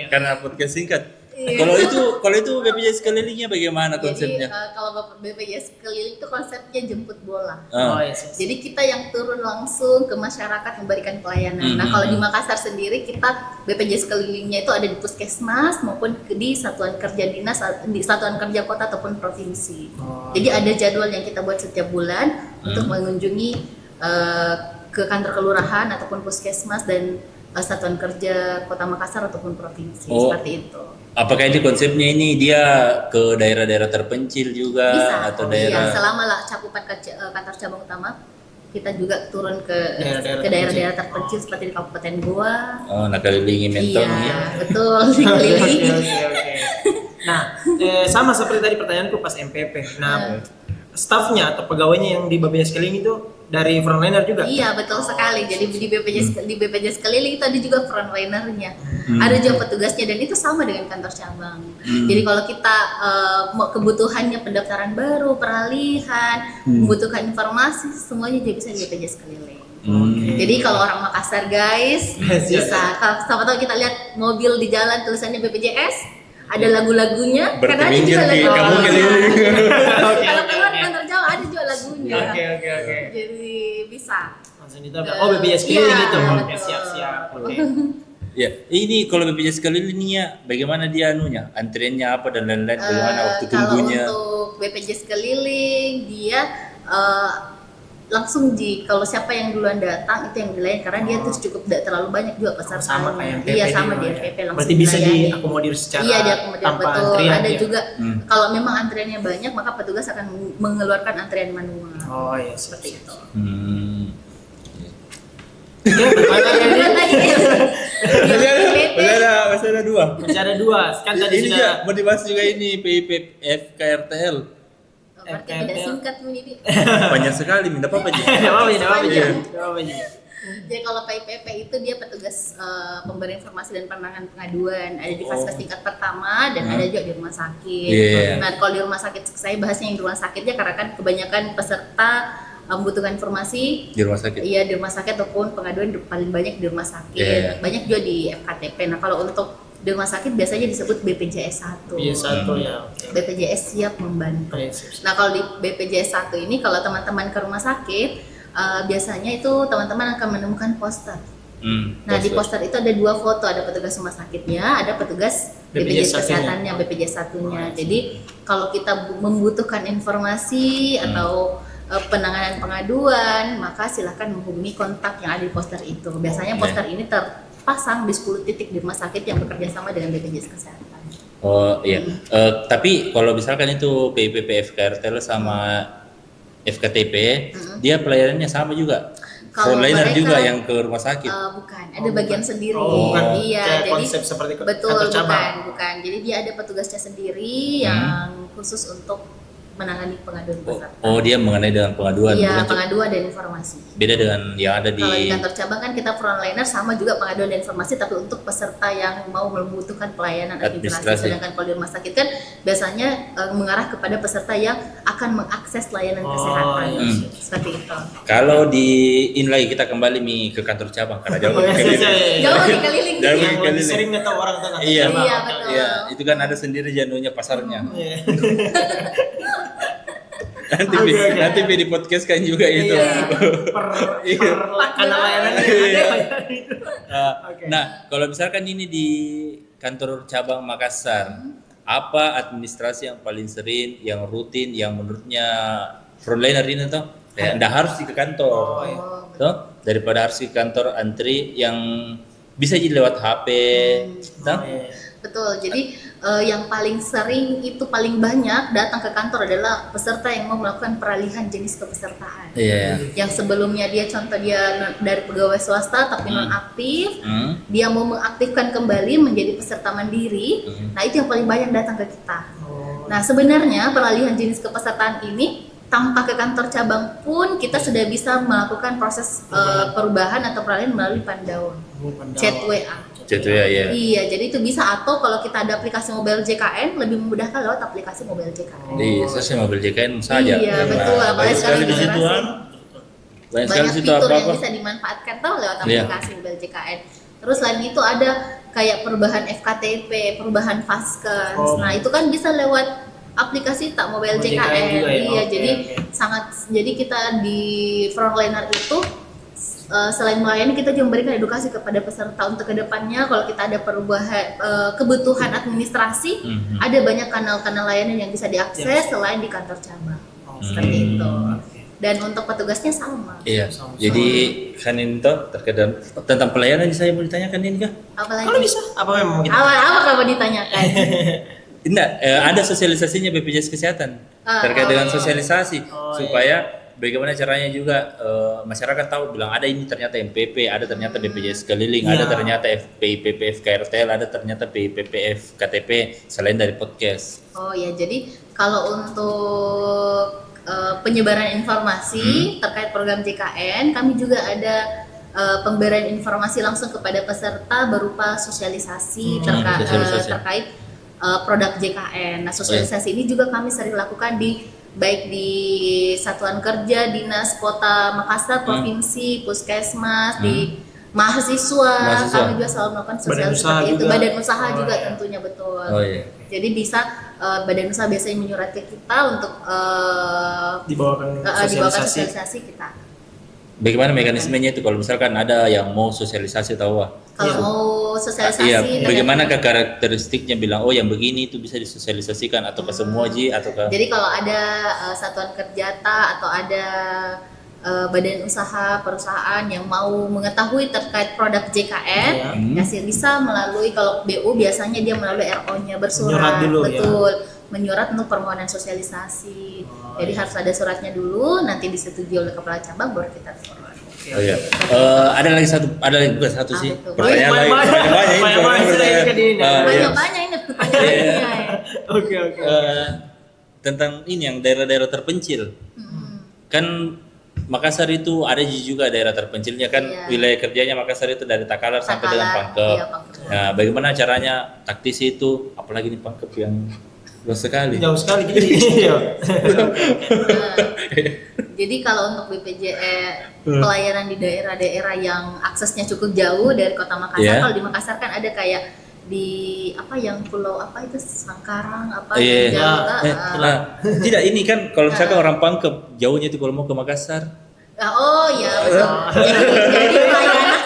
karena podcast singkat. Iya. Kalau itu BPJS kelilingnya bagaimana konsepnya? Jadi kalau BPJS keliling itu konsepnya jemput bola. Ah. Yes. Jadi kita yang turun langsung ke masyarakat memberikan pelayanan. Nah kalau di Makassar sendiri kita BPJS kelilingnya itu ada di puskesmas maupun di satuan kerja dinas, di satuan kerja kota ataupun provinsi. Jadi ada jadwal yang kita buat setiap bulan untuk mengunjungi ke kantor kelurahan ataupun puskesmas dan satuan kerja kota Makassar ataupun provinsi seperti itu. Apakah ini konsepnya ini dia ke daerah-daerah terpencil juga Bisa, atau daerah? iya, selama lah cakupan kantor cabang utama kita juga turun ke Daerah-daerah daerah-daerah terpencil seperti di Kabupaten Goa. Oh, nak kelilingi mentong Iya, ya. betul dikelilingi. Oke. Nah, sama seperti tadi pertanyaanku pas MPP. Nah, stafnya atau pegawainya yang di BPJS keliling itu dari frontliner juga? Iya, betul sekali. Jadi di BPJS keliling itu ada juga frontlinernya. Ada juga petugasnya dan itu sama dengan kantor cabang. Jadi kalau kita mau kebutuhannya pendaftaran baru, peralihan, membutuhkan informasi, semuanya juga bisa di BPJS keliling. Jadi kalau orang Makassar guys bisa, sama tahu kita lihat mobil di jalan tulisannya BPJS, ada lagunya, karena ada juga lagu. kamu keliling. Kalau keluar kantor cabang ada juga lagunya. Oke. Jadi bisa. Langsung ditambah. Oh, BPJS keliling Iya, itu. Oke, betul. siap. Oke. Ya, ini kalau BPJS kelilingnya bagaimana dia anunya? Antriannya apa dan lain-lain bagaimana waktu tunggunya? Kalau untuk BPJS keliling dia langsung kalau siapa yang duluan datang itu yang dilayani karena dia tuh cukup tidak terlalu banyak juga pesertanya. Sama kayak MPP. Iya sama juga di ya. MPP langsung. Berarti bisa dilayani. diakomodir secara Iya diakomodir tanpa betul. antrian. Ada ya? juga kalau memang antriannya banyak maka petugas akan mengeluarkan antrian manual. Oh iya, Seperti itu. Oke, pertanyaan Masih ada dua. masih ada dua. Kan tadi Ini sudah juga mau dibahas juga ini PIPF KRTL. Berarti tidak singkat ini. Banyak sekali, minta apa aja. Tidak apa-apa, tidak apa-apa. Iya. Tidak apa-apa. Jadi kalau PIPP itu dia petugas pemberi informasi dan penanganan pengaduan. Ada di fase tingkat pertama dan ada juga di rumah sakit. Iya. Nah kalau di rumah sakit saya bahasnya yang di rumah sakitnya karena kan kebanyakan peserta membutuhkan informasi Di rumah sakit. iya di rumah sakit ataupun pengaduan paling banyak di rumah sakit. Iya. Banyak juga di FKTP. Nah kalau untuk di rumah sakit biasanya disebut BPJS 1. Iya, satu ya. Oke. BPJS siap membantu. Oke, siap. Nah kalau di BPJS 1 ini kalau teman-teman ke rumah sakit biasanya itu teman-teman akan menemukan poster. Nah di poster itu ada dua foto, ada petugas rumah sakitnya, ada petugas BPJS kesehatannya, BPJS satunya. Jadi kalau kita membutuhkan informasi atau penanganan pengaduan, maka silahkan menghubungi kontak yang ada di poster itu. Biasanya poster ini terpasang di 10 titik di rumah sakit yang bekerja sama dengan BPJS kesehatan. Oh iya. Tapi kalau misalkan itu PIPP KRTL sama FKTP, dia pelayanannya sama juga. Kalau Frontliner mereka, juga yang ke rumah sakit. Bukan, ada bagian sendiri. bukan Iya, kayak jadi konsep seperti betul, kantor cabang. bukan. Jadi dia ada petugasnya sendiri yang khusus untuk menangani pengaduan peserta. Oh, dia mengenai dengan pengaduan. Iya, bukan pengaduan dan informasi. beda dengan yang ada di Kalau di kantor cabang kan kita frontliner sama juga pengaduan dan informasi, tapi untuk peserta yang mau membutuhkan pelayanan administrasi. Sedangkan kalau di rumah sakit kan biasanya mengarah kepada peserta yang akan mengakses layanan kesehatan. Seperti itu. Kalau di ini lagi kita kembali ke kantor cabang karena jauh Jauh dikeliling. Jauh Yang lebih keliling. sering nggak tahu orang tengah. Iya, Iya, betul. Iya, itu kan ada sendiri janunya pasarnya. Iya. Nanti di podcast kan juga itu. Karena layanan Nah, kalau misalkan ini di kantor cabang Makassar, apa administrasi yang paling sering, yang rutin, yang menurutnya frontliner ini tuh, nggak harus ke kantor, toh daripada harus ke kantor antri yang bisa jadi lewat HP, toh? Betul. Jadi yang paling sering itu paling banyak datang ke kantor adalah peserta yang mau melakukan peralihan jenis kepesertaan. Iya. Yang sebelumnya dia dari pegawai swasta tapi nonaktif, dia mau mengaktifkan kembali menjadi peserta mandiri. Nah, itu yang paling banyak datang ke kita. Nah, sebenarnya peralihan jenis kepesertaan ini tanpa ke kantor cabang pun kita sudah bisa melakukan proses perubahan atau peralihan melalui Pandaun, chat WA. Gitu ya. Iya, jadi itu bisa, atau kalau kita ada aplikasi mobile JKN lebih memudahkan lewat aplikasi mobile JKN. Di sosial mobil JKN saja. Iya, betul. Apalagi sekarang di situ banyak fitur yang bisa dimanfaatkan tuh lewat aplikasi mobile JKN. Terus selain itu ada kayak perubahan FKTP, perubahan Vaskes. Oh. Nah, itu kan bisa lewat aplikasi Tak Mobile JKN. juga ya? Iya, Oke, jadi oke. jadi kita di frontliner itu selain melayani, kita juga memberikan edukasi kepada peserta untuk kedepannya. Kalau kita ada perubahan kebutuhan administrasi, ada banyak kanal-kanal layanan yang bisa diakses selain di kantor cabang. Seperti itu. Dan untuk petugasnya sama. Iya. Sama-sama. Jadi kan ini tuh terkait tentang pelayanan saya mau ditanyakan ini kah? Apalagi Kalau bisa, apa memang kita? apa kamu ditanyakan? Enggak, ada sosialisasinya BPJS Kesehatan terkait dengan sosialisasi supaya bagaimana caranya juga masyarakat tahu bilang ada ini ternyata MPP, ada ternyata BPJS keliling, ada ternyata PIPPF KRTL, ada ternyata PIPPF KTP selain dari podcast. Oh ya, jadi kalau untuk penyebaran informasi terkait program JKN, kami juga ada pemberian informasi langsung kepada peserta berupa sosialisasi terkait produk JKN. Nah, sosialisasi ini juga kami sering lakukan baik di satuan kerja, dinas kota Makassar, provinsi, puskesmas, di mahasiswa, kami juga selalu melakukan sosialisasi seperti itu. Badan usaha juga tentunya, betul. Jadi bisa badan usaha biasanya menyurat ke kita untuk dibawakan sosialisasi kita. Bagaimana mekanismenya itu kalau misalkan ada yang mau sosialisasi atau apa? Kalau mau sosialisasi, iya, bagaimana karakteristiknya bilang yang begini itu bisa disosialisasikan atau ke semua atau ke? Jadi kalau ada satuan kerja atau ada badan usaha perusahaan yang mau mengetahui terkait produk JKN, ya bisa melalui, kalau BU biasanya dia melalui RO-nya bersurat, dulu, betul, menyurat untuk permohonan sosialisasi. Jadi harus ada suratnya dulu, nanti disetujui oleh kepala cabang baru kita forward. Ada lagi satu sih pertanyaan lain. Banyak ini pertanyaannya. Oke. Tentang ini yang daerah-daerah terpencil. Kan Makassar itu ada juga daerah terpencilnya kan, wilayah kerjanya Makassar itu dari Takalar sampai dengan Pangkep. Nah, bagaimana caranya taktisi itu, apalagi di Pangkep yang luas sekali. Jauh sekali gitu. Jadi kalau untuk BPJS pelayanan di daerah-daerah yang aksesnya cukup jauh dari kota Makassar, kalau di Makassar kan ada kayak di yang pulau itu Sangkarang tidak, ini kan kalau misalkan orang Pangkep jauhnya itu kalau mau ke Makassar. Oh iya, betul. Jadi pelayanan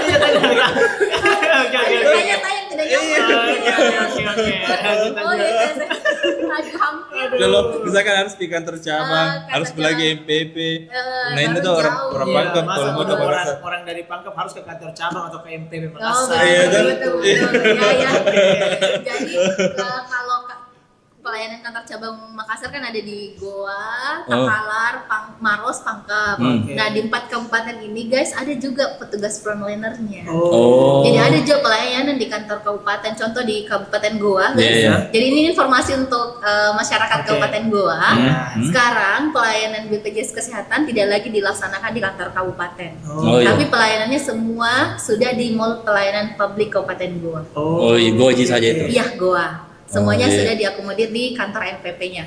tanya-tanya tidak Kalau misalkan harus di kantor cabang, harus belanja MPP. Nah ini tuh orang Pangkep kalau mau ke Makassar. Orang dari Pangkep harus ke kantor cabang atau ke MPP Makassar. Betul. Jadi kalau pelayanan kantor cabang Makassar kan ada di Goa, Takalar, Maros, Pangkep. Nah di 4 kabupaten ini guys ada juga petugas frontlinernya. Jadi ada juga pelayanan di kantor kabupaten. Contoh di Kabupaten Goa guys. Jadi ini informasi untuk masyarakat Kabupaten Goa. Sekarang pelayanan BPJS Kesehatan tidak lagi dilaksanakan di kantor kabupaten. Tapi pelayanannya semua sudah di Mall Pelayanan Publik Kabupaten Goa. Goa saja itu. Iya, Goa. Semuanya sudah diakomodir di kantor MPP-nya.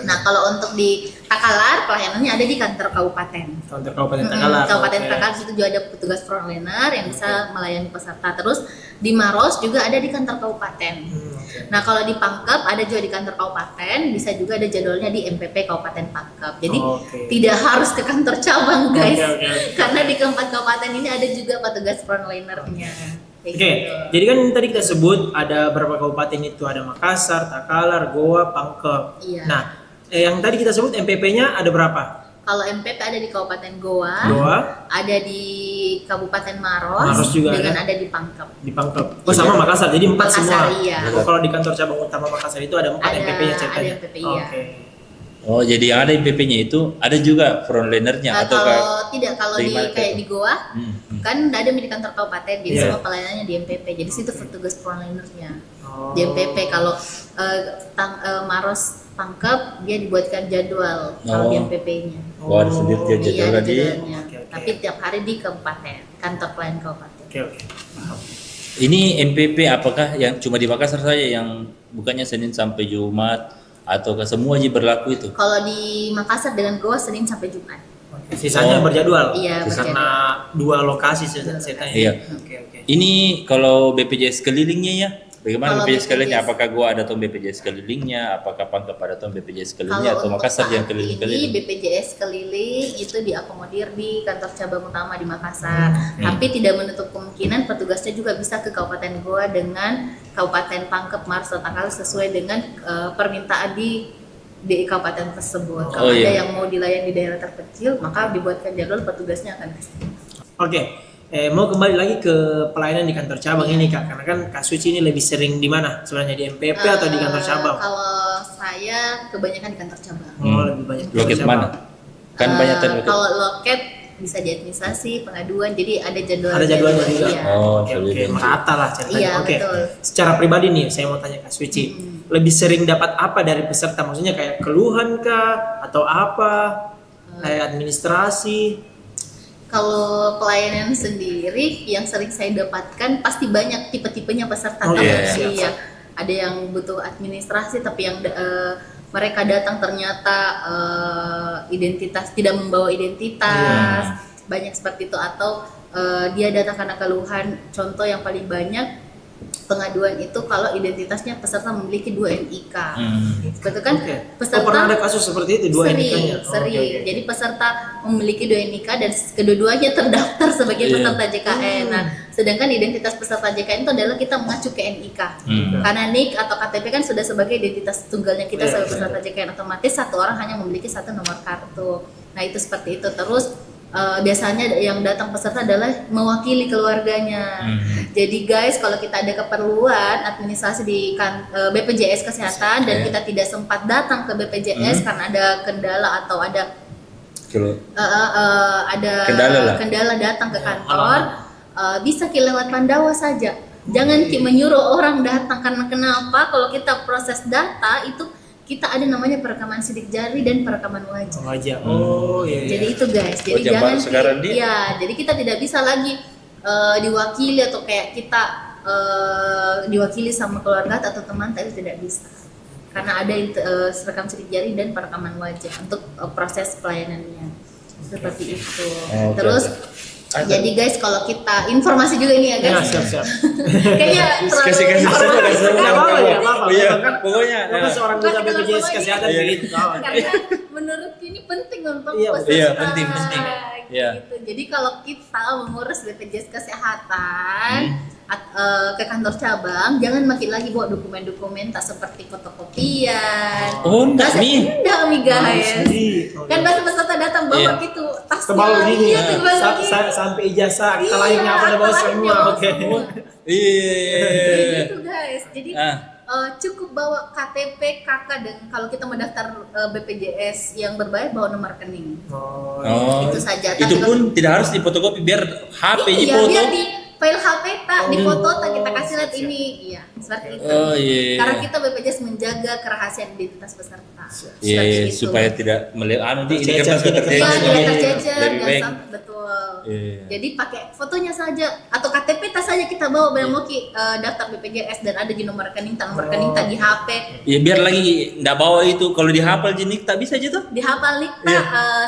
Nah, kalau untuk di Takalar, pelayanannya ada di kantor kabupaten. Kantor Kabupaten Takalar. Kabupaten Takalar itu juga ada petugas frontliner yang bisa melayani peserta. Terus di Maros juga ada di kantor kabupaten. Nah, kalau di Pangkep ada juga di kantor kabupaten, bisa juga ada jadwalnya di MPP Kabupaten Pangkep. Jadi tidak harus ke kantor cabang, guys. Karena di keempat kabupaten ini ada juga petugas frontlinernya. Jadi kan tadi kita sebut ada berapa kabupaten itu, ada Makassar, Takalar, Goa, Pangkep. Nah, yang tadi kita sebut MPP-nya ada berapa? Kalau MPP ada di Kabupaten Goa, ada di Kabupaten Maros juga dengan ada di Pangkep. Di Pangkep. Sama Makassar, jadi 4 semua. Iya. Kalau di kantor cabang utama Makassar itu ada 4 MPP-nya ceritanya. Ada MPP, iya. Jadi yang ada MPP-nya itu ada juga frontlinernya atau kalau kayak di Goa kan ada di kantor kabupaten, jadi semua pelayanannya di MPP. Jadi situ petugas frontlinernya di MPP. Kalau Maros Pangkep dia dibuatkan jadwal kalau di MPP-nya. Harus sendiri jadwalnya jadwalnya. Tapi tiap hari di kabupaten, kantor pelayanan kabupaten. Ini MPP apakah yang cuma di Makassar saja yang bukannya Senin sampai Jumat atau ke semua berlaku itu? Kalau di Makassar dengan Goa Senin sampai Jumat. Sisanya berjadwal. Iya, Karena 2 lokasi saya tanya. Iya. Oke. Ini kalau BPJS kelilingnya ya, bagaimana Kalau BPJS kelilingnya? BPJS. Apakah gua ada tahun BPJS kelilingnya? Apakah Pangkep ada tahun BPJS kelilingnya? Kalau Atau untuk Makassar yang saat keliling-keliling? ini BPJS keliling itu diakomodir di kantor cabang utama di Makassar. Tapi tidak menutup kemungkinan petugasnya juga bisa ke Kabupaten Goa dengan Kabupaten Pangkep Maros Takalar sesuai dengan permintaan di kabupaten tersebut. Kalau ada yang mau dilayani di daerah terpencil, maka dibuatkan jadwal petugasnya akan ke sana. Oke. Mau kembali lagi ke pelayanan di kantor cabang ini Kak, karena kan Kak Suci ini lebih sering di mana? Sebenarnya di MPP atau di kantor cabang? Kalau saya kebanyakan di kantor cabang. Oh, lebih banyak di Loket kantor mana? cabang. Kan banyak kan loket. Kalau loket bisa di administrasi, pengaduan, jadi ada jadwal. Ada jadwalnya juga. Iya. Oh, Oke, keliling. merata lah ceritanya. Iya, Oke. betul. Secara pribadi nih, saya mau tanya Kak Suci, lebih sering dapat apa dari peserta? Maksudnya kayak keluhan kah atau apa? Kayak administrasi? Kalau pelayanan sendiri yang sering saya dapatkan pasti banyak tipe-tipenya peserta. Oh, Tapi iya. iya, ada yang butuh administrasi tapi yang mereka datang ternyata identitas tidak membawa identitas. Banyak seperti itu atau dia datang karena keluhan. Contoh yang paling banyak pengaduan itu kalau identitasnya peserta memiliki 2 NIK. Betul kan? Oke. Peserta pernah ada kasus seperti itu, 2 sering, NIK-nya? sering. Oke. Jadi peserta memiliki 2 NIK dan kedua-duanya terdaftar sebagai peserta JKN. Nah, sedangkan identitas peserta JKN itu adalah kita mengacu ke NIK. Karena NIK atau KTP kan sudah sebagai identitas tunggalnya kita sebagai peserta JKN, otomatis satu orang hanya memiliki 1 nomor kartu. Nah, itu seperti itu. Terus biasanya yang datang peserta adalah mewakili keluarganya. Jadi guys, kalau kita ada keperluan administrasi di BPJS Kesehatan dan kita tidak sempat datang ke BPJS karena ada kendala atau ada kendala datang ke kantor, bisa lewat Pandawa saja. Jangan menyuruh orang datang, karena kenapa? Kalau kita proses data itu kita ada namanya perekaman sidik jari dan perekaman wajah. Oh iya. Jadi itu guys, jadi jam jangan baru sekarang jadi kita tidak bisa lagi diwakili atau kayak kita diwakili sama keluarga atau teman, tapi tidak bisa. Karena ada rekam sidik jari dan perekaman wajah untuk proses pelayanannya. Seperti itu. Terus jadi guys, kalau kita informasi juga ini ya guys. Siap. Kayaknya kasih apa-apa. Iya, Kan pokoknya. seorang duta BPJS Kesehatan Iya. begitu. Karena menurut ini penting untuk Iya, peserta. iya, penting. Iya. Gitu. Jadi kalau kita mengurus BPJS Kesehatan ke kantor cabang, jangan makin lagi bawa dokumen-dokumen tak seperti fotokopian. Oh, enggak Enggak mi guys. Sedih. Kan pas peserta datang bawa gitu tas Tebal gini. Iya, tebal gini. Sampai ijazah kita lahirnya apa ada bawa semua. Oke. Iya. Gitu guys. Jadi cukup bawa KTP, KK, dan kalau kita mendaftar BPJS yang berbayar bawa nomor rekening. Oh, Itu saja. Itu Tapi pun tidak harus difotokopi, biar HP iya, foto. biar di file HP tak di foto tak kita kasih lihat ini. Iya, seperti itu. Oh iya. Karena kita BPJS menjaga kerahasiaan identitas peserta. Iya, Seperti itu. supaya tidak melihat di ini kertas Tercecer. tercecer. Iya, tidak tercecer, Dari jangan bank. sampai betul. Iya. Jadi pakai fotonya saja atau KTP tas saja kita bawa biar mau daftar BPJS dan ada di nomor rekening tak di HP. Ya biar lagi nggak bawa itu, kalau dihafal jenik tak bisa aja tuh. Dihafal nih tak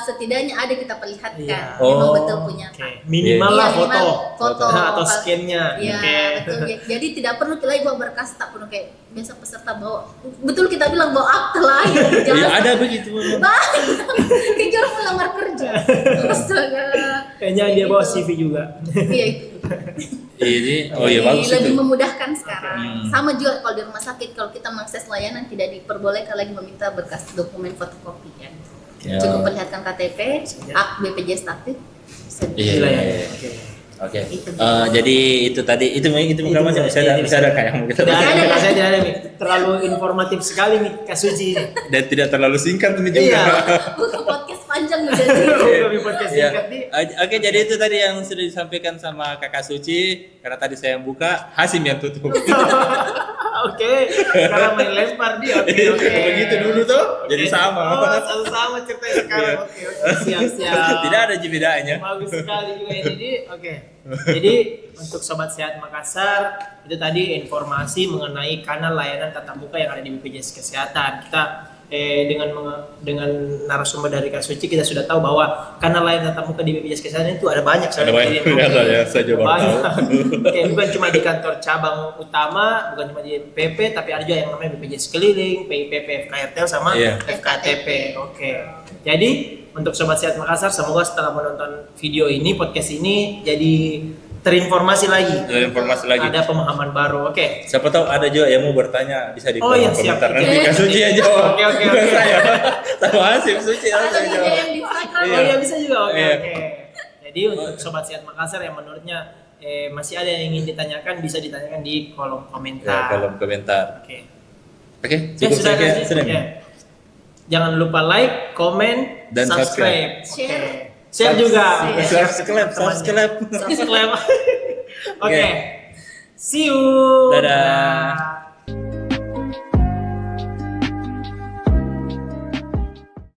setidaknya ada kita perlihatkan Iya. memang Oh, betul punya Oke. tak. Minimal Iya, lah minimal foto. Atau scan-nya. Iya, Oke. betul. Jadi tidak perlu kita lagi bawa berkas, tak perlu kayak biasa peserta bawa. Betul kita bilang bawa akte lain. Ya ada begitu. Kejar melamar kerja. Astaga. Kayaknya dia bawa CV juga. Iya itu. Ini oh iya bagus Lebih itu. memudahkan sekarang. Sama juga kalau di rumah sakit, kalau kita mengakses layanan tidak diperbolehkan lagi meminta berkas dokumen fotokopi kan. Ya. Cukup perlihatkan KTP, BPJS aktif. Iya. Gila ya. Iya. Oke. Oke. Jadi itu tadi itu mungkin bisa ada kayak yang kita Tidak baca. ada, saya tidak ada nih. Terlalu informatif sekali nih Kak Suci. Dan tidak terlalu singkat ini juga. Iya. Podcast panjang menjadi. Kami podcast Iya. singkat nih. Oke, jadi itu tadi yang sudah disampaikan sama Kakak Suci. Karena tadi saya yang buka, Hasim yang tutup. Oke, sekarang main lempar dia. Oke. Begitu dulu tuh, jadi sama. Oh, sama ceritanya sekarang. Oke, siap. Tidak ada bedanya. Bagus sekali juga ini. Jadi, oke. Jadi untuk Sobat Sehat Makassar, itu tadi informasi mengenai kanal layanan tatap muka yang ada di BPJS Kesehatan. Kita dengan narasumber dari Kak Suci kita sudah tahu bahwa karena layanan tatap muka di BPJS Kesehatan itu ada banyak Ada banyak ya, saya juga baru tahu. Oke, bukan cuma di kantor cabang utama, bukan cuma di PP, tapi ada juga yang namanya BPJS Keliling, PIPP, FKRTL sama FKTP. Oke. Jadi untuk Sobat Sehat Makassar, semoga setelah menonton video ini, podcast ini jadi terinformasi lagi. Ada pemahaman baru. Oke. Siapa tahu ada juga yang mau bertanya, bisa di iya, komentar siap. nanti Kak Suci aja jawab. Oke. Bukan saya. Sama Hasif Suci Ada saya juga jawab. yang di Instagram. Oh iya bisa juga. Oke. Iya. Jadi untuk Sobat Sehat Makassar yang menurutnya masih ada yang ingin ditanyakan, bisa ditanyakan di kolom Ya, komentar. kolom komentar. Oke. Oke, Ya, cukup sudah sekian. Kak. Sudah. Ya. Jangan lupa like, komen, Dan subscribe. subscribe. Oke. Share juga. Oke, share Subscribe. Subscribe. Oke. See you. Dadah.